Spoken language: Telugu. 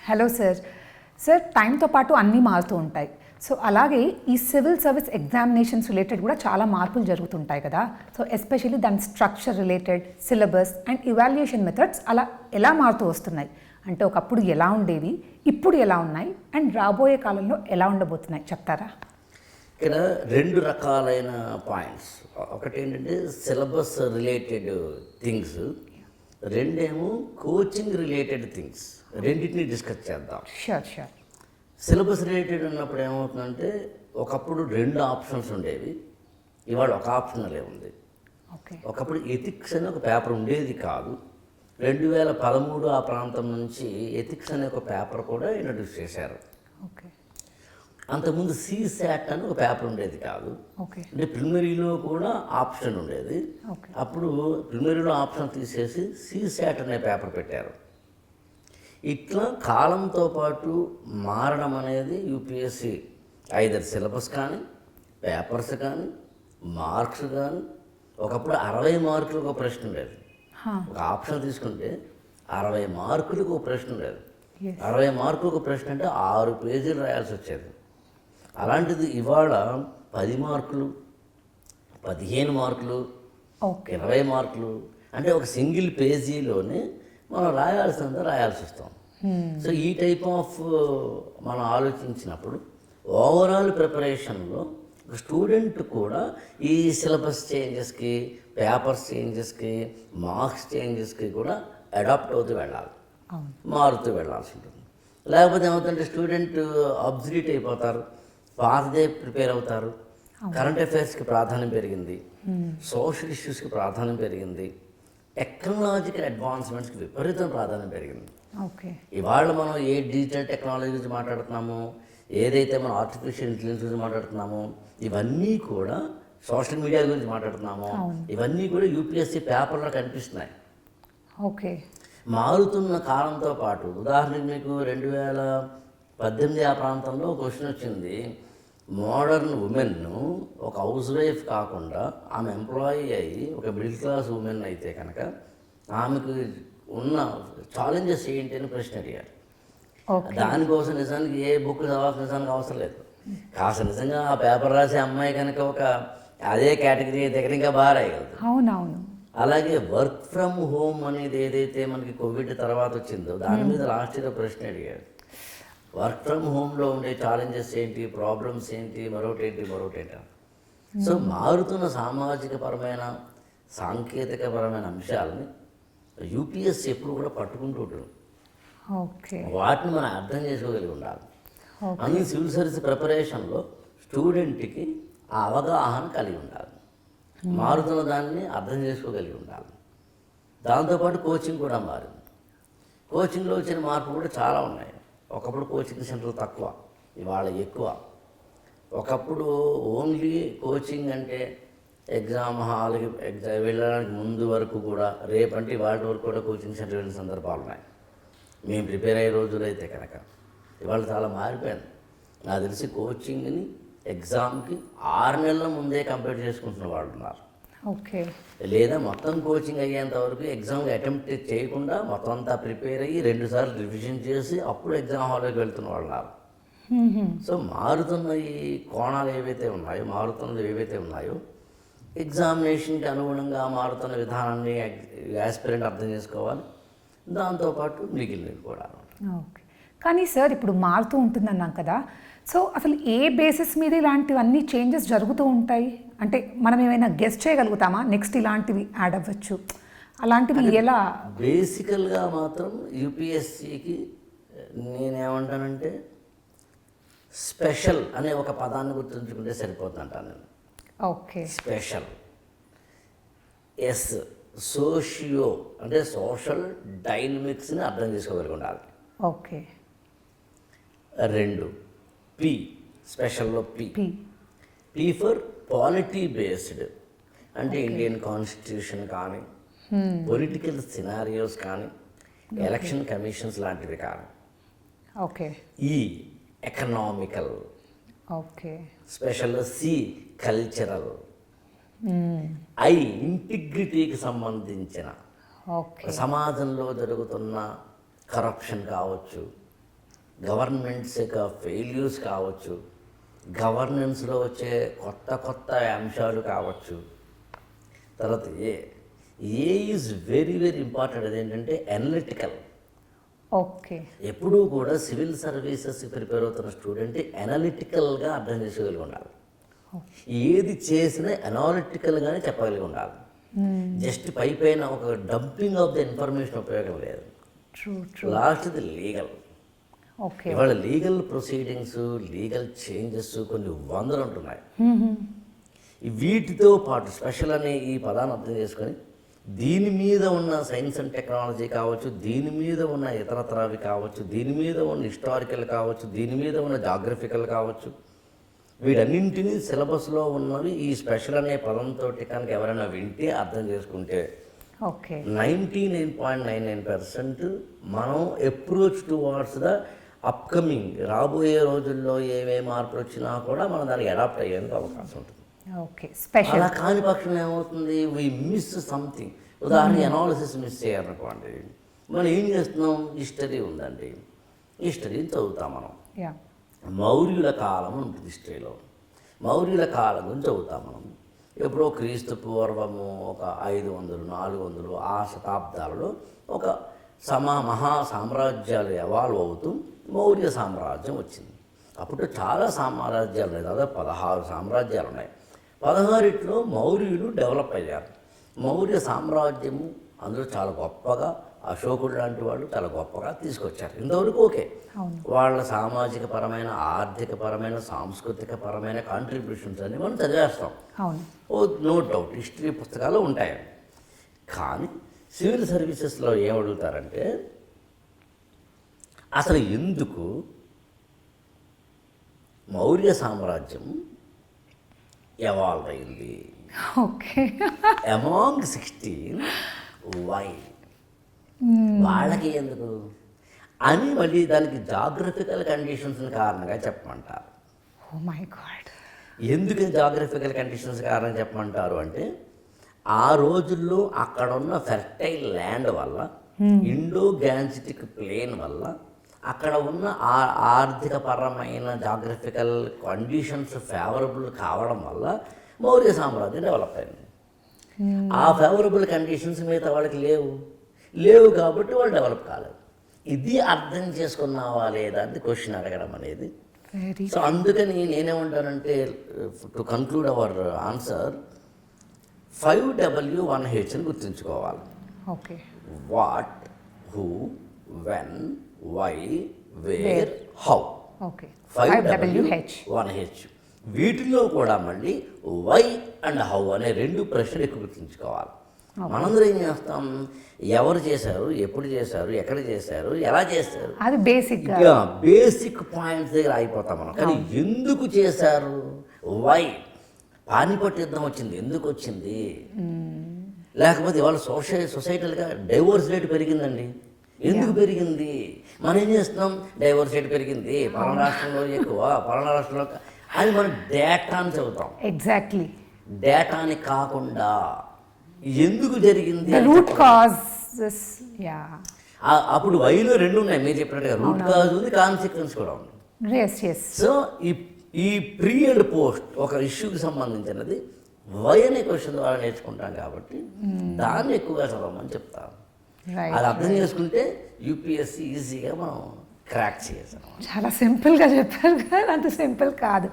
హలో సార్ టైంతో పాటు అన్నీ మారుతూ ఉంటాయి. సో అలాగే ఈ సివిల్ సర్వీస్ ఎగ్జామినేషన్స్ రిలేటెడ్ కూడా చాలా మార్పులు జరుగుతుంటాయి కదా. సో ఎస్పెషల్లీ దాని structure related, syllabus and evaluation methods అలా ఎలా మారుతూ వస్తున్నాయి అంటే ఒకప్పుడు ఎలా ఉండేవి, ఇప్పుడు ఎలా ఉన్నాయి అండ్ రాబోయే కాలంలో ఎలా ఉండబోతున్నాయి చెప్తారా? ఇక్కడ రెండు రకాలైన పాయింట్స్. ఒకటి ఏంటంటే సిలబస్ రిలేటెడ్ థింగ్స్, రెండేమో కోచింగ్ రిలేటెడ్ థింగ్స్. రెండింటిని డిస్కస్ చేద్దాం. షూర్. సిలబస్ రిలేటెడ్ ఉన్నప్పుడు ఏమవుతుందంటే ఒకప్పుడు రెండు ఆప్షన్స్ ఉండేవి, ఇవాళ ఒక ఆప్షనలే ఉంది. ఒకప్పుడు ఎథిక్స్ అనే ఒక పేపర్ ఉండేది కాదు. 2013 ఆ ప్రాంతం నుంచి ఎథిక్స్ అనే ఒక పేపర్ కూడా ఇంట్రడ్యూస్ చేశారు. అంతకుముందు CSAT అని ఒక పేపర్ ఉండేది కాదు. అంటే ప్రిలిమినరీలో కూడా ఆప్షన్ ఉండేది. అప్పుడు ప్రిలిమినరీలో ఆప్షన్ తీసేసి CSAT అనే పేపర్ పెట్టారు. ఇట్లా కాలంతో పాటు మారడం అనేది యూపీఎస్సీ ఐదర్ సిలబస్ కానీ, పేపర్స్ కానీ, మార్క్స్ కానీ. ఒకప్పుడు 60 మార్కులకు ఒక ప్రశ్న ఉండేది. ఒక ఆప్షన్ తీసుకుంటే 60 మార్కులకు ఒక ప్రశ్న ఉండేది. 60 మార్కులకు ఒక ప్రశ్న అంటే 6 పేజీలు రాయాల్సి వచ్చేది. అలాంటిది ఇవాళ 10 మార్కులు, 15 మార్కులు, 20 మార్కులు, అంటే ఒక సింగిల్ పేజీలోనే మనం రాయాల్సినంత రాయాల్సి వస్తాం. సో ఈ టైప్ ఆఫ్ మనం ఆలోచించినప్పుడు ఓవరాల్ ప్రిపరేషన్లో స్టూడెంట్ కూడా ఈ సిలబస్ చేంజెస్కి, పేపర్స్ చేంజెస్కి, మార్క్స్ చేంజెస్కి కూడా అడాప్ట్ అవుతూ వెళ్ళాలి, మారుతూ వెళ్ళాల్సి ఉంటుంది. లేకపోతే ఏమవుతుందంటే స్టూడెంట్ అబ్సల్యూట్ అయిపోతారు, పాతదే ప్రిపేర్ అవుతారు. కరెంట్ అఫైర్స్కి ప్రాధాన్యం పెరిగింది, సోషల్ ఇష్యూస్కి ప్రాధాన్యం పెరిగింది, టెక్నాలజికల్ అడ్వాన్స్మెంట్స్కి విపరీతం ప్రాధాన్యం పెరిగింది. ఇవాళ మనం ఏ డిజిటల్ టెక్నాలజీ గురించి మాట్లాడుతున్నామో, ఏదైతే మనం ఆర్టిఫిషియల్ ఇంటెలిజెన్స్ గురించి మాట్లాడుతున్నామో, ఇవన్నీ కూడా సోషల్ మీడియా గురించి మాట్లాడుతున్నామో, ఇవన్నీ కూడా యూపీఎస్సీ పేపర్లో కనిపిస్తున్నాయి. మారుతున్న కాలంతో పాటు ఉదాహరణకి మీకు 2018 ఆ ప్రాంతంలో ఒక క్వశ్చన్ వచ్చింది. మోడర్న్ ఉమెన్ను ఒక హౌస్ వైఫ్ కాకుండా ఆమె ఎంప్లాయీ అయ్యి ఒక మిడిల్ క్లాస్ ఉమెన్ అయితే కనుక ఆమెకు ఉన్న ఛాలెంజెస్ ఏంటి అని ప్రశ్న అడిగారు. దానికోసం నిజానికి ఏ బుక్ చదవాల్సిన నిజానికి అవసరం లేదు. కాస్త నిజంగా ఆ పేపర్ రాసే అమ్మాయి కనుక ఒక అదే కేటగిరీ దగ్గర ఇంకా బాగా రాయగలదు. అవునవును. అలాగే వర్క్ ఫ్రమ్ హోమ్ అనేది ఏదైతే మనకి కోవిడ్ తర్వాత వచ్చిందో దాని మీద లాస్ట్ ఇయర్ ప్రశ్న అడిగాడు. వర్క్ ఫ్రమ్ హోమ్లో ఉండే ఛాలెంజెస్ ఏంటి, ప్రాబ్లమ్స్ ఏంటి, మరొకటి. సో మారుతున్న సామాజిక పరమైన, సాంకేతికపరమైన అంశాలని యూపీఎస్సీ ఎప్పుడు కూడా పట్టుకుంటూ ఉంటుంది. వాటిని మనం అర్థం చేసుకోగలిగి ఉండాలి. అందుకే సివిల్ సర్వీస్ ప్రిపరేషన్లో స్టూడెంట్కి ఆ అవగాహన కలిగి ఉండాలి, మారుతున్న దాన్ని అర్థం చేసుకోగలిగి ఉండాలి. దాంతోపాటు కోచింగ్ కూడా మారింది. కోచింగ్లో వచ్చిన మార్పులు కూడా చాలా ఉన్నాయి. ఒకప్పుడు కోచింగ్ సెంటర్లు తక్కువ, ఇవాళ ఎక్కువ. ఒకప్పుడు ఓన్లీ కోచింగ్ అంటే ఎగ్జామ్ హాల్కి వెళ్ళడానికి ముందు వరకు కూడా, రేపంటే వాటి వరకు కూడా కోచింగ్ సెంటర్ వెళ్ళిన సందర్భాలు ఉన్నాయి. మేము ప్రిపేర్ అయ్యే రోజులు అయితే కనుక. ఇవాళ చాలా మారిపోయింది. నాకు తెలిసి కోచింగ్ని ఎగ్జామ్కి 6 నెలల ముందే కంప్లీట్ చేసుకుంటున్న వాళ్ళు ఉన్నారు. లేదా మొత్తం కోచింగ్ అయ్యేంత వరకు ఎగ్జామ్కి అటెంప్ట్ చేయకుండా మొత్తం అంతా ప్రిపేర్ అయ్యి 2 సార్లు రివిజన్ చేసి అప్పుడు ఎగ్జామ్ హాల్లోకి వెళ్తున్న వాళ్ళు ఉన్నారు. సో మారుతున్న ఈ కోణాలు ఏవైతే ఉన్నాయో, ఎగ్జామినేషన్కి అనుగుణంగా మారుతున్న విధానాన్ని యాస్పిరెంట్ అర్థం చేసుకోవాలి. దాంతోపాటు మిగిలినవి కూడా. కానీ సార్ ఇప్పుడు మారుతూ ఉంటుందన్నాం కదా, సో అసలు ఏ బేసిస్ మీద ఇలాంటివన్నీ చేంజెస్ జరుగుతూ ఉంటాయి అంటే మనం ఏమైనా గెస్ట్ చేయగలుగుతామా? నెక్స్ట్ ఇలాంటివి యాడ్ అవ్వచ్చు, అలాంటివి ఎలా? బేసికల్గా మాత్రం యూపీఎస్సీకి నేనేమంటానంటే స్పెషల్ అనే ఒక పదాన్ని గుర్తుంచుకుంటే సరిపోతుందంటాను నేను. స్పెషల్. సోషియో అంటే సోషల్ డైనమిక్స్ని అర్థం చేసుకోగలిగి ఉండాలి. 2 పి, స్పెషల్లో పి ఫర్ పాలిటీ బేస్డ్, అంటే ఇండియన్ కాన్స్టిట్యూషన్ కానీ, పొలిటికల్ సినారియోస్ కానీ, ఎలక్షన్ కమిషన్స్ లాంటివి కానీ. ఈ ఎకనామికల్. స్పెషల్లో సి కల్చరల్. ఐ ఇంటిగ్రిటీకి సంబంధించిన ఓకే సమాజంలో జరుగుతున్న కరప్షన్ కావచ్చు, గవర్నమెంట్స్ యొక్క ఫెయిల్యూర్స్ కావచ్చు, గవర్నెన్స్లో వచ్చే కొత్త కొత్త అంశాలు కావచ్చు. తర్వాత ఏ ఈజ్ వెరీ వెరీ ఇంపార్టెంట్. అదేంటంటే అనలిటికల్. ఓకే ఎప్పుడూ కూడా సివిల్ సర్వీసెస్ ప్రిపేర్ అవుతున్న స్టూడెంట్ అనలిటికల్గా అర్థం చేసుకోగలిగి ఉండాలి. ఏది చేసినా అనలిటికల్గానే చెప్పగలిగి ఉండాలి. జస్ట్ పైన ఒక డంపింగ్ ఆఫ్ ద ఇన్ఫర్మేషన్ ఉపయోగం లేదు. ట్రూ ట్రూ లాస్ట్ది లీగల్. ఓకే ఇవాళ లీగల్ ప్రొసీడింగ్స్, లీగల్ చేంజెస్ కొన్ని వందలు ఉంటున్నాయి. వీటితో పాటు స్పెషల్ అనే ఈ పదాన్ని అర్థం చేసుకొని దీని మీద ఉన్న సైన్స్ అండ్ టెక్నాలజీ కావచ్చు, దీని మీద ఉన్న ఇతరత్రవి కావచ్చు, దీని మీద ఉన్న హిస్టారికల్ కావచ్చు, దీని మీద ఉన్న జాగ్రఫికల్ కావచ్చు, వీటన్నింటినీ సిలబస్లో ఉన్నవి ఈ స్పెషల్ అనే పదంతో కనుక ఎవరైనా వింటే అర్థం చేసుకుంటే ఓకే 99.99% మనం అప్రోచ్ టువార్డ్స్ ద అప్కమింగ్ రాబోయే రోజుల్లో ఏమేమి మార్పులు వచ్చినా కూడా మనం దానికి అడాప్ట్ అయ్యేందుకు అవకాశం ఉంటుంది. ఓకే స్పెషల్ అలా కాని పక్షం ఏమవుతుంది, వి మిస్ సంథింగ్. ఉదాహరణ అనాలిసిస్ మిస్ చేయాలనుకోండి, మనం ఏం చేస్తున్నాం, హిస్టరీ ఉందండి, హిస్టరీని చదువుతాం మనం. యా మౌర్యుల కాలం ఉంటుంది హిస్టరీలో. మౌర్యుల కాలం గురించి చదువుతాం మనం. ఎప్పుడో క్రీస్తు పూర్వము ఒక 500, 400 ఆ శతాబ్దాలలో ఒక మహా సామ్రాజ్యాలు ఎవాల్వ్ అవుతూ మౌర్య సామ్రాజ్యం వచ్చింది. అప్పుడు చాలా సామ్రాజ్యాలు ఉన్నాయి, దాదాపు 16 సామ్రాజ్యాలు ఉన్నాయి. 16లో మౌర్యులు డెవలప్ అయ్యారు. మౌర్య సామ్రాజ్యము అందులో చాలా గొప్పగా అశోకుడు లాంటి వాళ్ళు చాలా గొప్పగా తీసుకొచ్చారు. ఇంతవరకు ఓకే, వాళ్ళ సామాజిక పరమైన, ఆర్థిక పరమైన, సాంస్కృతిక పరమైన కాంట్రిబ్యూషన్స్ అన్ని మనం చదివేస్తాం. ఓ నో డౌట్ హిస్టరీ పుస్తకాలు ఉంటాయి. కానీ సివిల్ సర్వీసెస్లో ఏమడుగుతారంటే అసలు ఎందుకు మౌర్య సామ్రాజ్యం ఎవాల్వ్ అయింది, ఓకే అమాంగ్ 16 వై, వాళ్ళకి ఎందుకు అని మళ్ళీ దానికి జాగ్రఫికల్ కండిషన్స్ కారణంగా చెప్పమంటారు. Oh my god. ఎందుకు జాగ్రఫికల్ కండిషన్స్ కారణం చెప్పమంటారు అంటే ఆ రోజుల్లో అక్కడ ఉన్న ఫెర్టైల్ ల్యాండ్ వల్ల, ఇండో గ్యాన్సిటిక్ ప్లేన్ వల్ల, అక్కడ ఉన్న ఆర్థిక పరమైన జాగ్రఫికల్ కండిషన్స్ ఫేవరబుల్ కావడం వల్ల మౌర్య సామ్రాజ్యం డెవలప్ అయింది. ఆ ఫేవరబుల్ కండిషన్స్ మిగతా వాళ్ళకి లేవు కాబట్టి వాళ్ళు డెవలప్ కాలేదు. ఇది అర్థం చేసుకున్నావా లేదా అని క్వశ్చన్ అడగడం అనేది. సో అందుకని నేనేమంటానంటే to conclude our answer 5W1H అని గుర్తుంచుకోవాలి. Okay what, who, when, why, where, how. Okay 5W1H. వీటిలో కూడా మళ్ళీ వై అండ్ హౌ అనే 2 ప్రశ్నలు ఎక్కువ గుర్తుంచుకోవాలి. మనందరం ఏం చేస్తాం, ఎవరు చేశారు, ఎప్పుడు చేశారు, ఎక్కడ చేశారు, ఎలా చేశారు, అది బేసిక్ పాయింట్స్ దగ్గర అయిపోతాం మనం. కానీ ఎందుకు చేశారు, వై, పానిపట్ యుద్ధం వచ్చింది ఎందుకు వచ్చింది, లేకపోతే ఇవాళ సొసైటల్గా డైవోర్స్ రేట్ పెరిగిందండి, ఎందుకు పెరిగింది, మనం ఏం చేస్తున్నాం, డైవోర్స్ రేట్ పెరిగింది పలానా రాష్ట్రంలో ఎక్కువ, పలానా రాష్ట్రంలో అని మనం డేటాని చెబుతాం. ఎగ్జాక్ట్లీ డేటాని కాకుండా ఎందుకు జరిగింది, రూట్ కాజెస్. యా అప్పుడు వైలో 2 ఉన్నాయి మీరు చెప్పినట్టుగా, రూట్ కాజ్ ఉంది, కాన్సిక్వెన్స్ కూడా ఉంది. సో ఈ ప్రీ అండ్ పోస్ట్ ఒక ఇష్యూకి సంబంధించినది వై అనే క్వశ్చన్ ద్వారా నేర్చుకుంటాం కాబట్టి దాన్ని ఎక్కువగా చదవమని చెప్తాం. అది అర్థం చేసుకుంటే యూపీఎస్సీ ఈజీగా మనం క్రాక్ చేసాం. చాలా సింపుల్గా చెప్పారు కదా, అంత సింపుల్ కాదు.